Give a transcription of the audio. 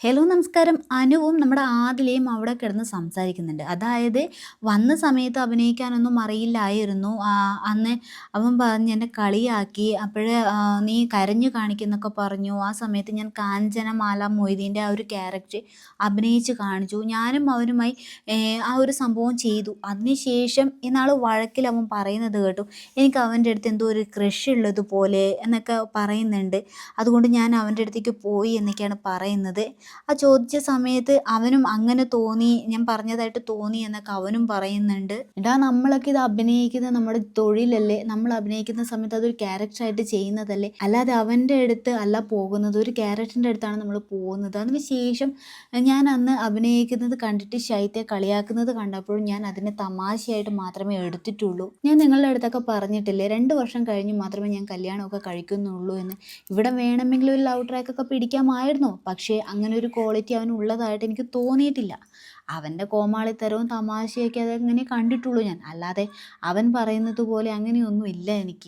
Hello നമസ്കാരം. അനുവും നമ്മുടെ ആദിലയും അവിടെ കിടന്ന് സംസാരിക്കുന്നുണ്ട്. അതായത് വന്ന സമയത്ത് അഭിനയിക്കാനൊന്നും അറിയില്ലായിരുന്നു. അന്ന് അവൻ പറഞ്ഞ് എന്നെ കളിയാക്കി. അപ്പഴ് "നീ കരഞ്ഞു കാണിക്കുന്നൊക്കെ പറഞ്ഞു. ആ സമയത്ത് ഞാൻ കാഞ്ചനമാല മൊയ്തീൻ്റെ ആ ഒരു ക്യാരക്ടർ അഭിനയിച്ച് കാണിച്ചു. ഞാനും അവനുമായി ആ ഒരു സംഭവം ചെയ്തു. അതിനുശേഷം ഇന്നാള് വഴക്കിൽ അവൻ പറയുന്നത് കേട്ടു. എനിക്ക് അവൻ്റെ അടുത്ത് എന്തോ ഒരു ക്രഷ് ഉള്ളതുപോലെ എന്നൊക്കെ പറയുന്നുണ്ട്. അതുകൊണ്ട് ഞാൻ അവൻ്റെ അടുത്തേക്ക് പോയി എന്നൊക്കെയാണ് പറയുന്നത്. ആ ചോദിച്ച സമയത്ത് അവനും അങ്ങനെ തോന്നി, ഞാൻ പറഞ്ഞതായിട്ട് തോന്നി എന്നൊക്കെ അവനും പറയുന്നുണ്ട്. എടാ നമ്മളൊക്കെ ഇത് അഭിനയിക്കുന്നത് നമ്മുടെ തൊഴിലല്ലേ, നമ്മൾ അഭിനയിക്കുന്ന സമയത്ത് അതൊരു ക്യാരക്ടറായിട്ട് ചെയ്യുന്നതല്ലേ, അല്ലാതെ അവൻ്റെ അടുത്ത് അല്ല പോകുന്നത്, ഒരു ക്യാരക്ടറിൻ്റെ അടുത്താണ് നമ്മൾ പോകുന്നത്. അതിന് ശേഷം ഞാൻ അന്ന് അഭിനയിക്കുന്നത് കണ്ടിട്ട് ഷൈത്തെ കളിയാക്കുന്നത് കണ്ടപ്പോഴും ഞാൻ അതിനെ തമാശയായിട്ട് മാത്രമേ എടുത്തിട്ടുള്ളൂ. ഞാൻ നിങ്ങളുടെ അടുത്തൊക്കെ പറഞ്ഞിട്ടില്ലേ 2 വർഷം കഴിഞ്ഞ് മാത്രമേ ഞാൻ കല്യാണമൊക്കെ കഴിക്കുന്നുള്ളൂ എന്ന്. ഇവിടെ വേണമെങ്കിൽ ഒരു ലവ് ട്രാക്കൊക്കെ പിടിക്കാമായിരുന്നു, പക്ഷേ അങ്ങനെ ഒരു ക്വാളിറ്റി അവനുള്ളതായിട്ട് എനിക്ക് തോന്നിയിട്ടില്ല. അവൻ്റെ കോമാളിത്തരവും തമാശയൊക്കെ അതങ്ങനെ കണ്ടിട്ടുള്ളൂ ഞാൻ, അല്ലാതെ അവൻ പറയുന്നത് പോലെ അങ്ങനെയൊന്നും ഇല്ല എനിക്ക്.